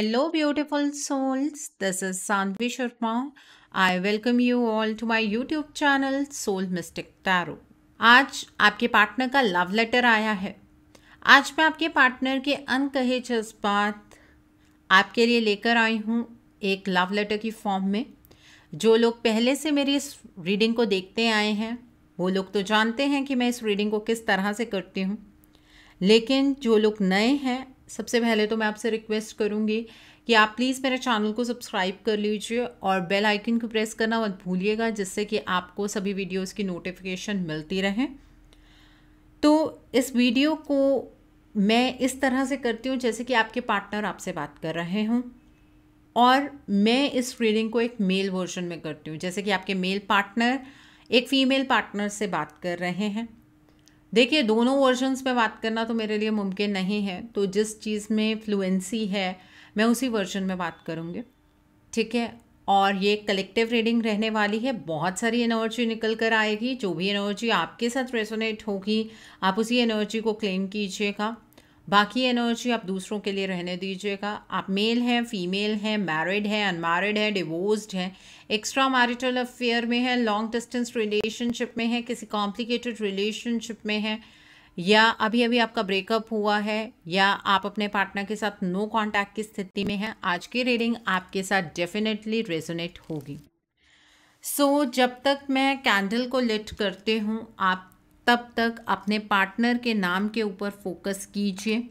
Hello, beautiful souls. This is Sandvi Sharma. I welcome you all to my YouTube channel Soul Mystic Tarot. आज आपके partner का love letter आया है। आज मैं आपके पार्टनर के अनकहे जज्बात आपके लिए लेकर आई हूँ एक लव लेटर की फॉर्म में। जो लोग पहले से मेरी इस रीडिंग को देखते आए हैं वो लोग तो जानते हैं कि मैं इस रीडिंग को किस तरह से करती हूँ, लेकिन जो लोग नए हैं, सबसे पहले तो मैं आपसे रिक्वेस्ट करूँगी कि आप प्लीज़ मेरे चैनल को सब्सक्राइब कर लीजिए और बेल आइकन को प्रेस करना मत भूलिएगा, जिससे कि आपको सभी वीडियोस की नोटिफिकेशन मिलती रहे। तो इस वीडियो को मैं इस तरह से करती हूँ जैसे कि आपके पार्टनर आपसे बात कर रहे हों, और मैं इस रीडिंग को एक मेल वर्जन में करती हूँ, जैसे कि आपके मेल पार्टनर एक फीमेल पार्टनर से बात कर रहे हैं। देखिए, दोनों वर्जन्स में बात करना तो मेरे लिए मुमकिन नहीं है, तो जिस चीज़ में फ्लुएंसी है मैं उसी वर्जन में बात करूँगी, ठीक है। और ये कलेक्टिव रीडिंग रहने वाली है, बहुत सारी एनर्जी निकल कर आएगी। जो भी एनर्जी आपके साथ रेजोनेट होगी आप उसी एनर्जी को क्लेम कीजिएगा, बाकी एनर्जी आप दूसरों के लिए रहने दीजिएगा। आप मेल हैं, फीमेल हैं, मैरिड हैं, अनमैरिड हैं, डिवोर्स्ड हैं, एक्स्ट्रा मैरिटल अफेयर में है, लॉन्ग डिस्टेंस रिलेशनशिप में है, किसी कॉम्प्लिकेटेड रिलेशनशिप में है, या अभी अभी आपका ब्रेकअप हुआ है, या आप अपने पार्टनर के साथ नो कांटेक्ट की स्थिति में हैं, आज की रीडिंग आपके साथ डेफिनेटली रेजोनेट होगी। जब तक मैं कैंडल को लिट करती हूँ आप तब तक अपने पार्टनर के नाम के ऊपर फोकस कीजिए,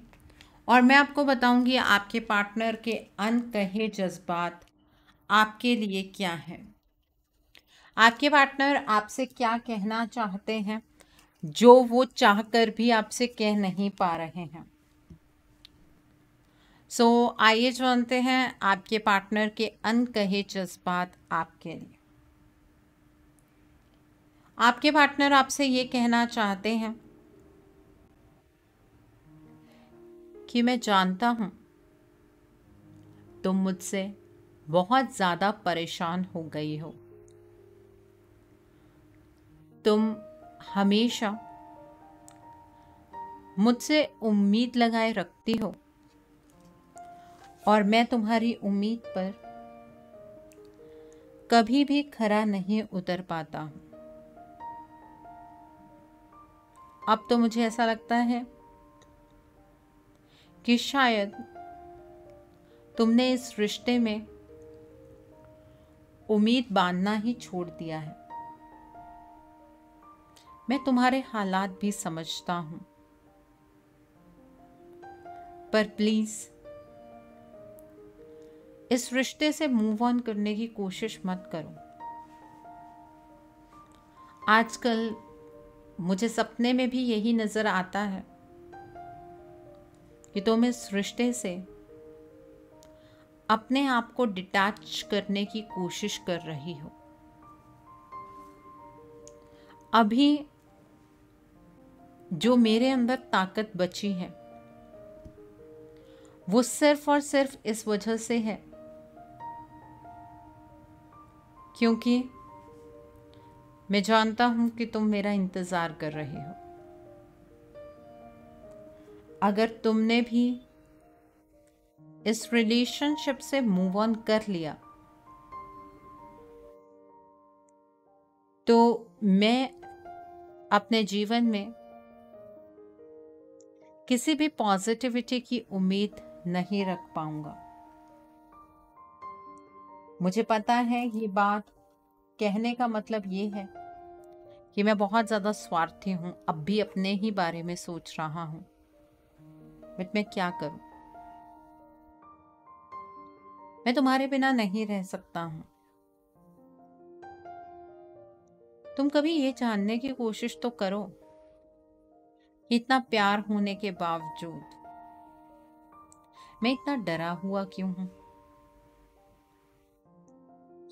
और मैं आपको बताऊंगी आपके पार्टनर के अनकहे जज्बात आपके लिए क्या हैं। आपके पार्टनर आपसे क्या कहना चाहते हैं जो वो चाहकर भी आपसे कह नहीं पा रहे हैं। आइए जानते हैं आपके पार्टनर के अनकहे जज्बात आपके लिए। आपके पार्टनर आपसे ये कहना चाहते हैं कि मैं जानता हूं तुम मुझसे बहुत ज़्यादा परेशान हो गई हो। तुम हमेशा मुझसे उम्मीद लगाए रखती हो और मैं तुम्हारी उम्मीद पर कभी भी खरा नहीं उतर पाता हूं। अब तो मुझे ऐसा लगता है कि शायद तुमने इस रिश्ते में उम्मीद बांधना ही छोड़ दिया है। मैं तुम्हारे हालात भी समझता हूं, पर प्लीज इस रिश्ते से मूव ऑन करने की कोशिश मत करो। आजकल मुझे सपने में भी यही नजर आता है कि तुम इस रिश्ते से अपने आप को डिटैच करने की कोशिश कर रही हो। अभी जो मेरे अंदर ताकत बची है वो सिर्फ और सिर्फ इस वजह से है क्योंकि मैं जानता हूं कि तुम मेरा इंतजार कर रहे हो। अगर तुमने भी इस रिलेशनशिप से मूव ऑन कर लिया तो मैं अपने जीवन में किसी भी पॉजिटिविटी की उम्मीद नहीं रख पाऊंगा। मुझे पता है ये बात कहने का मतलब ये है कि मैं बहुत ज़्यादा स्वार्थी हूँ, अब भी अपने ही बारे में सोच रहा हूँ, बट मैं क्या करूँ। मैं तुम्हारे बिना नहीं रह सकता हूँ। तुम कभी ये जानने की कोशिश तो करो कि इतना प्यार होने के बावजूद मैं इतना डरा हुआ क्यों हूं।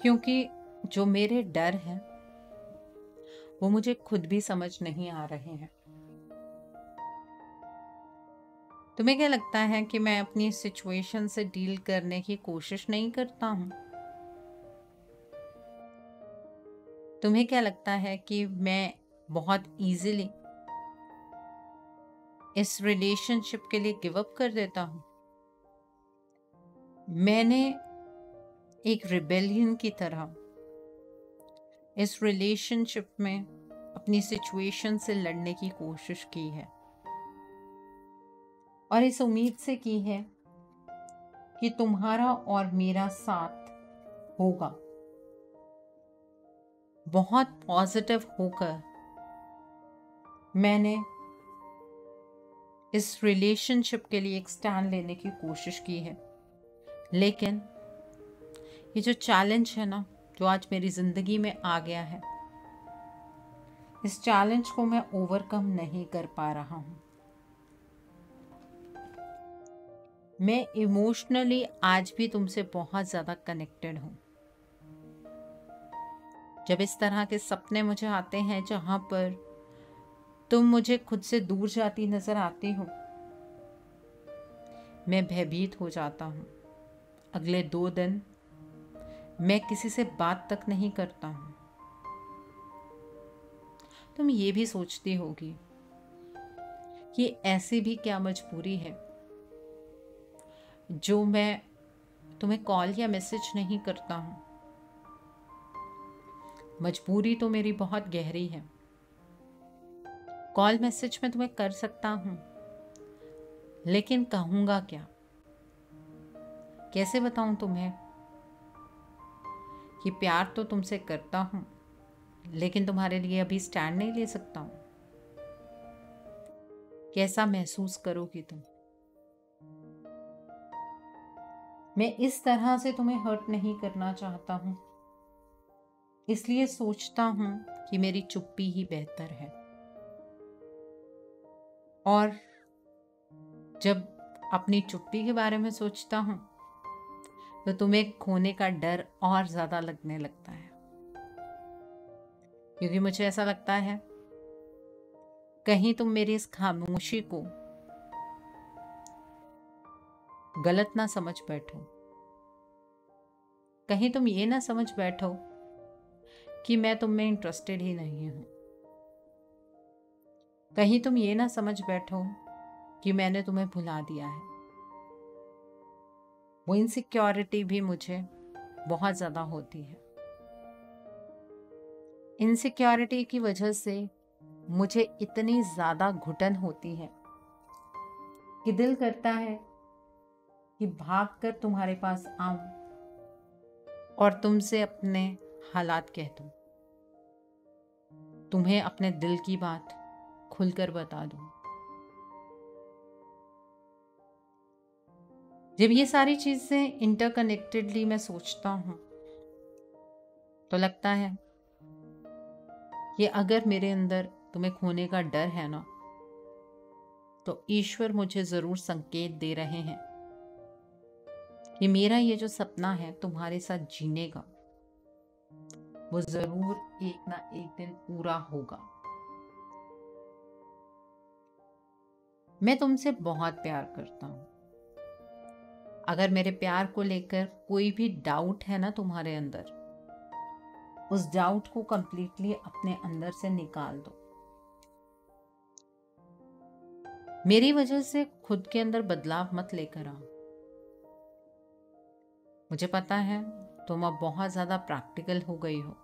क्योंकि जो मेरे डर हैं वो मुझे खुद भी समझ नहीं आ रहे हैं। तुम्हें क्या लगता है कि मैं अपनी सिचुएशन से डील करने की कोशिश नहीं करता हूं? तुम्हें क्या लगता है कि मैं बहुत इजीली इस रिलेशनशिप के लिए गिव अप कर देता हूं? मैंने एक रिबेलियन की तरह इस रिलेशनशिप में अपनी सिचुएशन से लड़ने की कोशिश की है और इस उम्मीद से की है कि तुम्हारा और मेरा साथ होगा। बहुत पॉजिटिव होकर मैंने इस रिलेशनशिप के लिए एक स्टैंड लेने की कोशिश की है, लेकिन ये जो चैलेंज है ना, जो आज मेरी ज़िंदगी में आ गया है, इस चैलेंज को मैं ओवरकम नहीं कर पा रहा हूँ। मैं इमोशनली आज भी तुमसे बहुत ज़्यादा कनेक्टेड हूँ। जब इस तरह के सपने मुझे आते हैं जहाँ पर तुम मुझे खुद से दूर जाती नज़र आती हो, मैं भयभीत हो जाता हूँ। अगले 2 दिन मैं किसी से बात तक नहीं करता हूँ। तुम ये भी सोचती होगी कि ऐसी भी क्या मजबूरी है जो मैं तुम्हें कॉल या मैसेज नहीं करता हूँ। मजबूरी तो मेरी बहुत गहरी है। कॉल मैसेज मैं तुम्हें कर सकता हूँ, लेकिन कहूँगा क्या? कैसे बताऊँ तुम्हें कि प्यार तो तुमसे करता हूँ, लेकिन तुम्हारे लिए अभी स्टैंड नहीं ले सकता हूँ। कैसा महसूस करोगी तुम? मैं इस तरह से तुम्हें हर्ट नहीं करना चाहता हूँ, इसलिए सोचता हूँ कि मेरी चुप्पी ही बेहतर है। और जब अपनी चुप्पी के बारे में सोचता हूँ तो तुम्हें खोने का डर और ज़्यादा लगने लगता है, क्योंकि मुझे ऐसा लगता है कहीं तुम मेरी इस खामोशी को गलत ना समझ बैठो। कहीं तुम ये ना समझ बैठो कि मैं तुम में इंटरेस्टेड ही नहीं हूं। कहीं तुम ये ना समझ बैठो कि मैंने तुम्हें भुला दिया है। वो इनसिक्योरिटी भी मुझे बहुत ज़्यादा होती है। इनसिक्योरिटी की वजह से मुझे इतनी ज़्यादा घुटन होती है कि दिल करता है कि भागकर तुम्हारे पास आऊं और तुमसे अपने हालात कह दूं, तुम्हें अपने दिल की बात खुलकर बता दूं। जब ये सारी चीजें इंटरकनेक्टेडली मैं सोचता हूं तो लगता है कि अगर मेरे अंदर तुम्हें खोने का डर है ना, तो ईश्वर मुझे ज़रूर संकेत दे रहे हैं कि मेरा ये जो सपना है तुम्हारे साथ जीने का, वो ज़रूर एक ना एक दिन पूरा होगा। मैं तुमसे बहुत प्यार करता हूँ। अगर मेरे प्यार को लेकर कोई भी डाउट है ना तुम्हारे अंदर, उस डाउट को कंप्लीटली अपने अंदर से निकाल दो। मेरी वजह से खुद के अंदर बदलाव मत लेकर आओ। मुझे पता है तुम अब बहुत ज़्यादा प्रैक्टिकल हो गई हो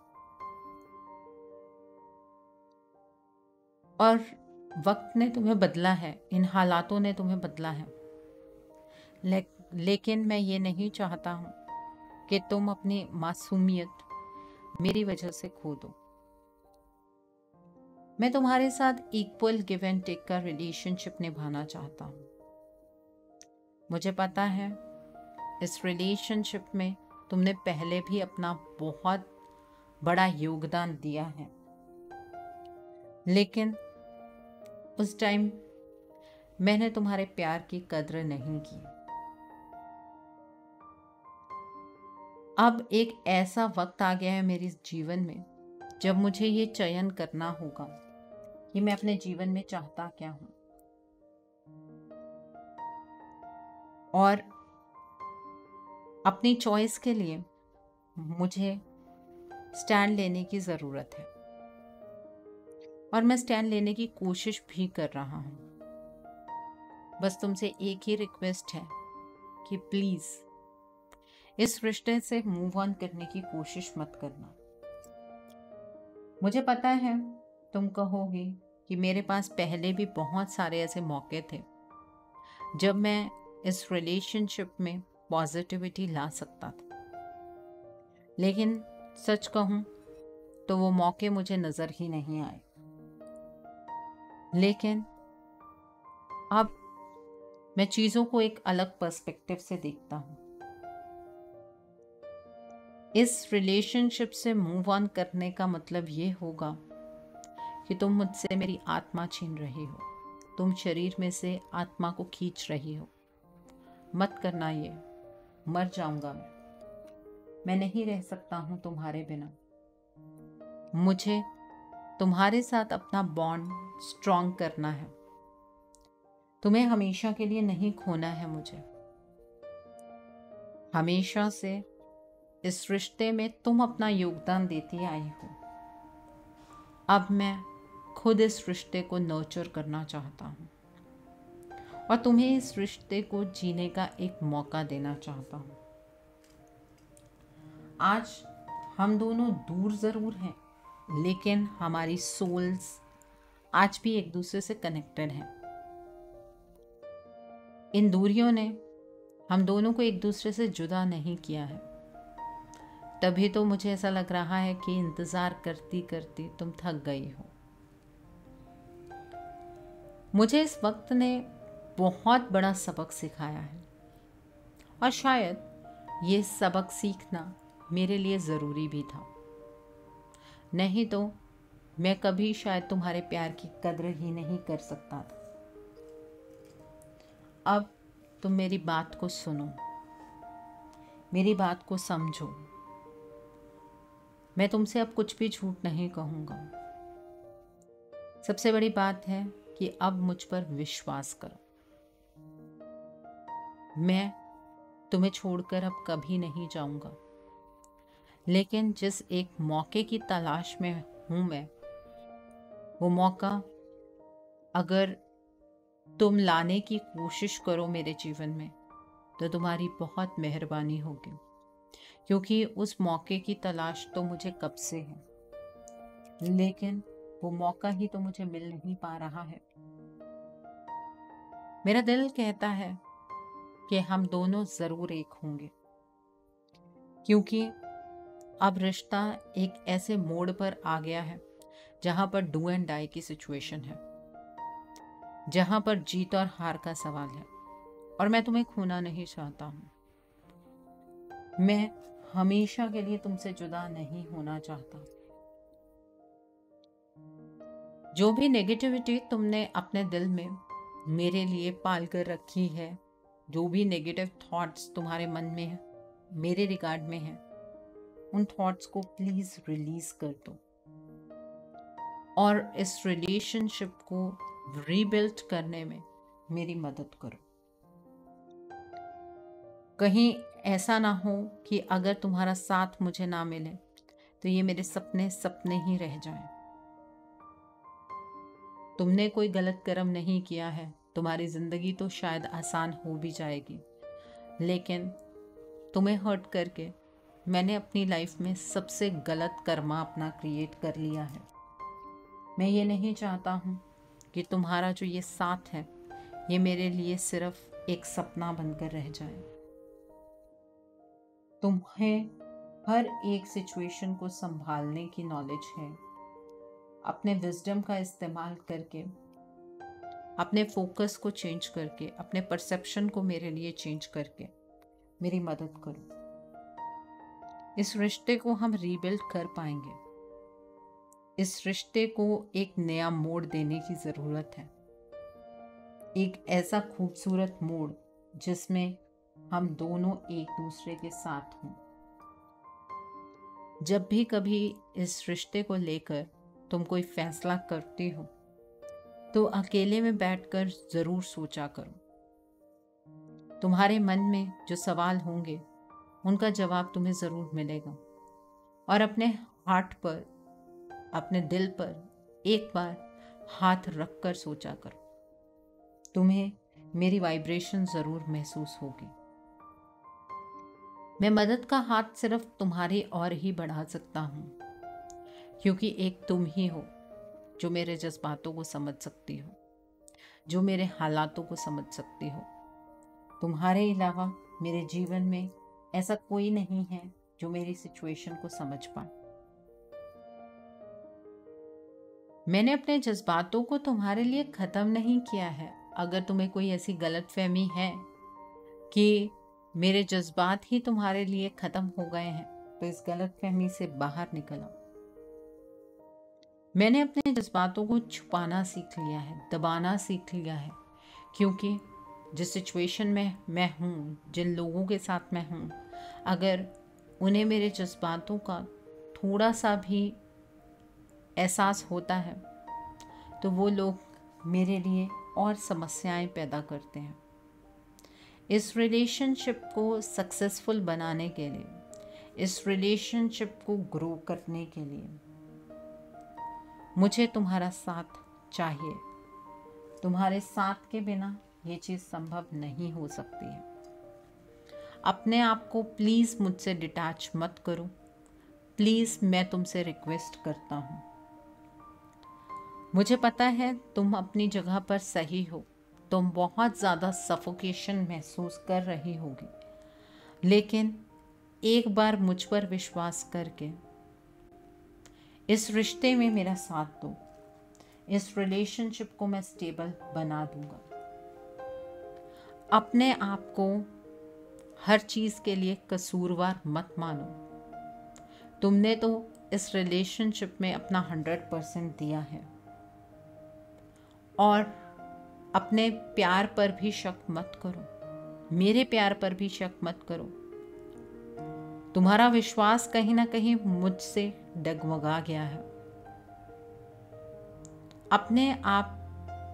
और वक्त ने तुम्हें बदला है, इन हालातों ने तुम्हें बदला है। लेकिन मैं ये नहीं चाहता हूँ कि तुम अपनी मासूमियत मेरी वजह से खो दो। मैं तुम्हारे साथ इक्वल गिव एंड टेक का रिलेशनशिप निभाना चाहता हूँ। मुझे पता है इस रिलेशनशिप में तुमने पहले भी अपना बहुत बड़ा योगदान दिया है, लेकिन उस टाइम मैंने तुम्हारे प्यार की कद्र नहीं की। अब एक ऐसा वक्त आ गया है मेरे जीवन में जब मुझे ये चयन करना होगा कि मैं अपने जीवन में चाहता क्या हूं, और अपनी चॉइस के लिए मुझे स्टैंड लेने की ज़रूरत है और मैं स्टैंड लेने की कोशिश भी कर रहा हूं। बस तुमसे एक ही रिक्वेस्ट है कि प्लीज़ इस रिश्ते से मूव ऑन करने की कोशिश मत करना। मुझे पता है तुम कहोगी कि मेरे पास पहले भी बहुत सारे ऐसे मौके थे जब मैं इस रिलेशनशिप में पॉजिटिविटी ला सकता था, लेकिन सच कहूं तो वो मौके मुझे नज़र ही नहीं आए। लेकिन अब मैं चीज़ों को एक अलग पर्सपेक्टिव से देखता हूँ। इस रिलेशनशिप से मूव ऑन करने का मतलब ये होगा कि तुम मुझसे मेरी आत्मा छीन रही हो, तुम शरीर में से आत्मा को खींच रही हो। मत करना ये, मर जाऊंगा मैं नहीं रह सकता हूँ तुम्हारे बिना। मुझे तुम्हारे साथ अपना बॉन्ड स्ट्रॉन्ग करना है, तुम्हें हमेशा के लिए नहीं खोना है। मुझे हमेशा से इस रिश्ते में तुम अपना योगदान देती आई हो। अब मैं खुद इस रिश्ते को नर्चर करना चाहता हूँ और तुम्हें इस रिश्ते को जीने का एक मौका देना चाहता हूँ। आज हम दोनों दूर ज़रूर हैं, लेकिन हमारी सोल्स आज भी एक दूसरे से कनेक्टेड हैं। इन दूरियों ने हम दोनों को एक दूसरे से जुदा नहीं किया है। तभी तो मुझे ऐसा लग रहा है कि इंतज़ार करती करती तुम थक गई हो। मुझे इस वक्त ने बहुत बड़ा सबक सिखाया है और शायद ये सबक सीखना मेरे लिए ज़रूरी भी था। नहीं तो मैं कभी शायद तुम्हारे प्यार की कद्र ही नहीं कर सकता था। अब तुम मेरी बात को सुनो, मेरी बात को समझो। मैं तुमसे अब कुछ भी झूठ नहीं कहूँगा। सबसे बड़ी बात है कि अब मुझ पर विश्वास करो। मैं तुम्हें छोड़कर अब कभी नहीं जाऊँगा, लेकिन जिस एक मौके की तलाश में हूँ मैं, वो मौका अगर तुम लाने की कोशिश करो मेरे जीवन में तो तुम्हारी बहुत मेहरबानी होगी, क्योंकि उस मौके की तलाश तो मुझे कब से है, लेकिन वो मौका ही तो मुझे मिल नहीं पा रहा है। मेरा दिल कहता है कि हम दोनों ज़रूर एक होंगे, क्योंकि अब रिश्ता एक ऐसे मोड़ पर आ गया है जहाँ पर डू एंड डाई की सिचुएशन है, जहाँ पर जीत और हार का सवाल है, और मैं तुम्हें खोना नहीं चाहता हूँ। मैं हमेशा के लिए तुमसे जुदा नहीं होना चाहता। जो भी नेगेटिविटी तुमने अपने दिल में मेरे लिए पाल कर रखी है, जो भी नेगेटिव थॉट्स तुम्हारे मन में है, मेरे रिगार्ड में है, उन थॉट्स को प्लीज रिलीज कर दो और इस रिलेशनशिप को रीबिल्ड करने में मेरी मदद करो। कहीं ऐसा ना हो कि अगर तुम्हारा साथ मुझे ना मिले तो ये मेरे सपने सपने ही रह जाएं। तुमने कोई गलत कर्म नहीं किया है, तुम्हारी ज़िंदगी तो शायद आसान हो भी जाएगी, लेकिन तुम्हें हर्ट करके मैंने अपनी लाइफ में सबसे गलत कर्मा अपना क्रिएट कर लिया है। मैं ये नहीं चाहता हूँ कि तुम्हारा जो ये साथ है ये मेरे लिए सिर्फ एक सपना बनकर रह जाए। तुम्हें हर एक सिचुएशन को संभालने की नॉलेज है। अपने विजडम का इस्तेमाल करके, अपने फोकस को चेंज करके, अपने परसेप्शन को मेरे लिए चेंज करके मेरी मदद करो। इस रिश्ते को हम रीबिल्ड कर पाएंगे। इस रिश्ते को एक नया मोड़ देने की ज़रूरत है, एक ऐसा खूबसूरत मोड़ जिसमें हम दोनों एक दूसरे के साथ हों। जब भी कभी इस रिश्ते को लेकर तुम कोई फैसला करती हो तो अकेले में बैठकर ज़रूर सोचा करो। तुम्हारे मन में जो सवाल होंगे उनका जवाब तुम्हें ज़रूर मिलेगा, और अपने हार्ट पर, अपने दिल पर एक बार हाथ रख कर सोचा करो। तुम्हें मेरी वाइब्रेशन ज़रूर महसूस होगी। मैं मदद का हाथ सिर्फ तुम्हारी ओर ही बढ़ा सकता हूँ, क्योंकि एक तुम ही हो जो मेरे जज्बातों को समझ सकती हो, जो मेरे हालातों को समझ सकती हो। तुम्हारे अलावा मेरे जीवन में ऐसा कोई नहीं है जो मेरी सिचुएशन को समझ पाए। मैंने अपने जज्बातों को तुम्हारे लिए ख़त्म नहीं किया है। अगर तुम्हें कोई ऐसी गलतफहमी है कि मेरे जज्बात ही तुम्हारे लिए ख़त्म हो गए हैं, तो इस गलतफहमी से बाहर निकल आओ। मैंने अपने जज्बातों को छुपाना सीख लिया है, दबाना सीख लिया है, क्योंकि जिस सिचुएशन में मैं हूँ, जिन लोगों के साथ मैं हूँ, अगर उन्हें मेरे जज्बातों का थोड़ा सा भी एहसास होता है तो वो लोग मेरे लिए और समस्याएं पैदा करते हैं। इस रिलेशनशिप को सक्सेसफुल बनाने के लिए, इस रिलेशनशिप को ग्रो करने के लिए मुझे तुम्हारा साथ चाहिए। तुम्हारे साथ के बिना ये चीज़ संभव नहीं हो सकती है। अपने आप को प्लीज़ मुझसे डिटैच मत करो। प्लीज़, मैं तुमसे रिक्वेस्ट करता हूँ। मुझे पता है तुम अपनी जगह पर सही हो, तुम बहुत ज़्यादा सफोकेशन महसूस कर रही होगी, लेकिन एक बार मुझ पर विश्वास करके इस रिश्ते में मेरा साथ दो। इस रिलेशनशिप को मैं स्टेबल बना दूंगा। अपने आप को हर चीज़ के लिए कसूरवार मत मानो। तुमने तो इस रिलेशनशिप में अपना 100% दिया है, और अपने प्यार पर भी शक मत करो, मेरे प्यार पर भी शक मत करो। तुम्हारा विश्वास कहीं ना कहीं मुझसे डगमगा गया है। अपने आप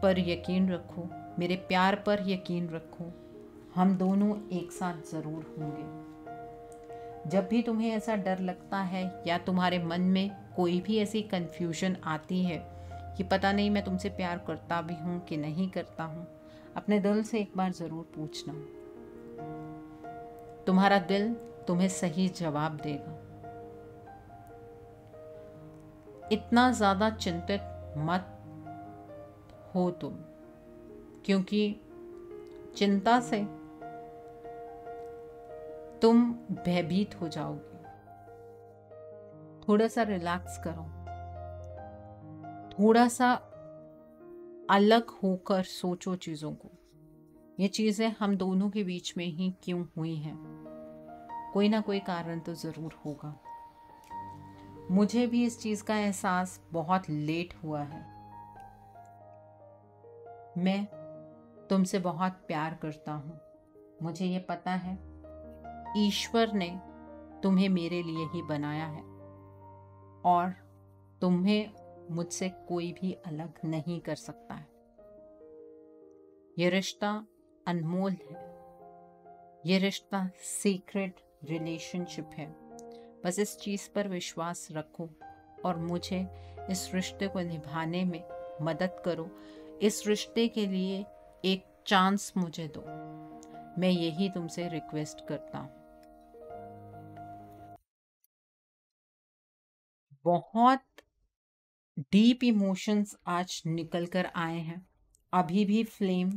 पर यकीन रखो, मेरे प्यार पर यकीन रखो। हम दोनों एक साथ ज़रूर होंगे। जब भी तुम्हें ऐसा डर लगता है या तुम्हारे मन में कोई भी ऐसी कन्फ्यूजन आती है कि पता नहीं मैं तुमसे प्यार करता भी हूँ कि नहीं करता हूँ, अपने दिल से एक बार ज़रूर पूछना। तुम्हारा दिल तुम्हें सही जवाब देगा। इतना ज़्यादा चिंतित मत हो तुम, क्योंकि चिंता से तुम भयभीत हो जाओगे। थोड़ा सा रिलैक्स करो, थोड़ा सा अलग होकर सोचो चीज़ों को। ये चीज़ें हम दोनों के बीच में ही क्यों हुई हैं? कोई ना कोई कारण तो ज़रूर होगा। मुझे भी इस चीज़ का एहसास बहुत लेट हुआ है। मैं तुमसे बहुत प्यार करता हूँ। मुझे ये पता है ईश्वर ने तुम्हें मेरे लिए ही बनाया है, और तुम्हें मुझसे कोई भी अलग नहीं कर सकता है। ये रिश्ता अनमोल है, ये रिश्ता सीक्रेट रिलेशनशिप है। बस इस चीज़ पर विश्वास रखो और मुझे इस रिश्ते को निभाने में मदद करो। इस रिश्ते के लिए एक चांस मुझे दो। मैं यही तुमसे रिक्वेस्ट करता हूँ। बहुत डीप इमोशंस आज निकल कर आए हैं। अभी भी फ्लेम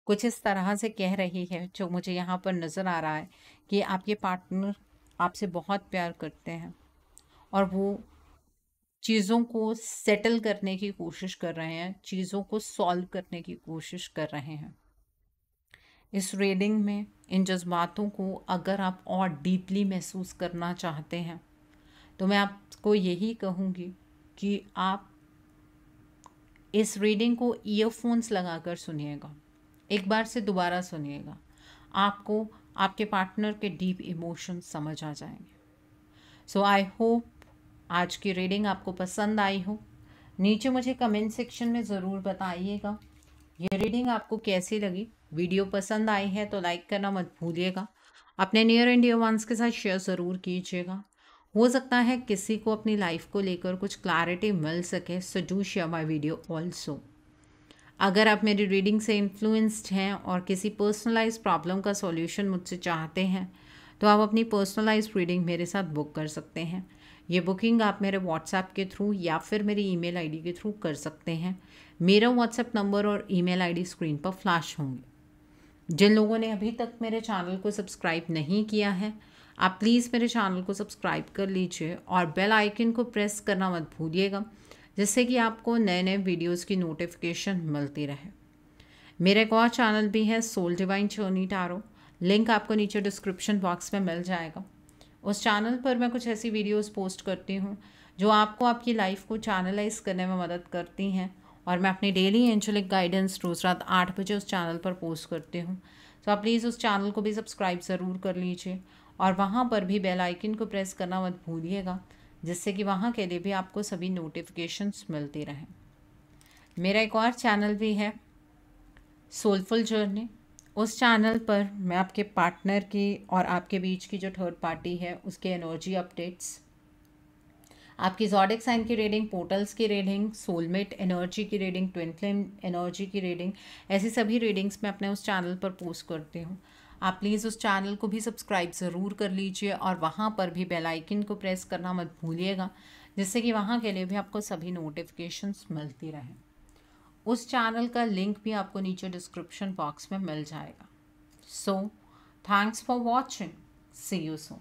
कुछ इस तरह से कह रही है, जो मुझे यहाँ पर नज़र आ रहा है कि आपके पार्टनर आपसे बहुत प्यार करते हैं और वो चीज़ों को सेटल करने की कोशिश कर रहे हैं, चीज़ों को सॉल्व करने की कोशिश कर रहे हैं। इस रीडिंग में इन जज्बातों को अगर आप और डीपली महसूस करना चाहते हैं तो मैं आपको यही कहूँगी कि आप इस रीडिंग को ईयरफोन्स लगाकर सुनिएगा, एक बार से दोबारा सुनिएगा। आपको आपके पार्टनर के डीप इमोशंस समझ आ जाएंगे। सो आई होप आज की रीडिंग आपको पसंद आई हो। नीचे मुझे कमेंट सेक्शन में ज़रूर बताइएगा ये रीडिंग आपको कैसी लगी। वीडियो पसंद आई है तो लाइक करना मत भूलिएगा। अपने नियर एंड डियर वंस के साथ शेयर ज़रूर कीजिएगा। हो सकता है किसी को अपनी लाइफ को लेकर कुछ क्लैरिटी मिल सके, so do share my video also. अगर आप मेरी रीडिंग से इन्फ्लुएंस्ड हैं और किसी पर्सनलाइज्ड प्रॉब्लम का सॉल्यूशन मुझसे चाहते हैं तो आप अपनी पर्सनलाइज्ड रीडिंग मेरे साथ बुक कर सकते हैं। ये बुकिंग आप मेरे व्हाट्सएप के थ्रू या फिर मेरी ईमेल आईडी के थ्रू कर सकते हैं। मेरा व्हाट्सएप नंबर और ईमेल आईडी स्क्रीन पर फ्लैश होंगे। जिन लोगों ने अभी तक मेरे चैनल को सब्सक्राइब नहीं किया है, आप प्लीज़ मेरे चैनल को सब्सक्राइब कर लीजिए और बेल आइकन को प्रेस करना मत भूलिएगा, जिससे कि आपको नए नए वीडियोस की नोटिफिकेशन मिलती रहे। मेरा एक और चैनल भी है, Soul Divine Journey Tarot. Link आपको नीचे डिस्क्रिप्शन बॉक्स में मिल जाएगा। उस चैनल पर मैं कुछ ऐसी वीडियोस पोस्ट करती हूँ जो आपको आपकी लाइफ को चैनलाइज करने में मदद करती हैं, और मैं अपनी डेली एंजेलिक गाइडेंस रोज़ रात 8 बजे उस चैनल पर पोस्ट करती हूँ। तो आप प्लीज़ उस चैनल को भी सब्सक्राइब ज़रूर कर लीजिए और वहाँ पर भी बेल आइकन को प्रेस करना मत भूलिएगा, जिससे कि वहाँ के लिए भी आपको सभी नोटिफिकेशंस मिलती रहें। मेरा एक और चैनल भी है, सोलफुल जर्नी। उस चैनल पर मैं आपके पार्टनर की और आपके बीच की जो थर्ड पार्टी है उसके एनर्जी अपडेट्स, आपकी ज़ोडिक साइन की रीडिंग, पोर्टल्स की रीडिंग, सोलमेट एनर्जी की रीडिंग, ट्विन फ्लेम एनर्जी की रीडिंग, ऐसी सभी रीडिंग्स मैं अपने उस चैनल पर पोस्ट करती हूँ। आप प्लीज़ उस चैनल को भी सब्सक्राइब ज़रूर कर लीजिए और वहाँ पर भी बेल आइकन को प्रेस करना मत भूलिएगा, जिससे कि वहाँ के लिए भी आपको सभी नोटिफिकेशंस मिलती रहें। उस चैनल का लिंक भी आपको नीचे डिस्क्रिप्शन बॉक्स में मिल जाएगा। So thanks for watching, see you soon.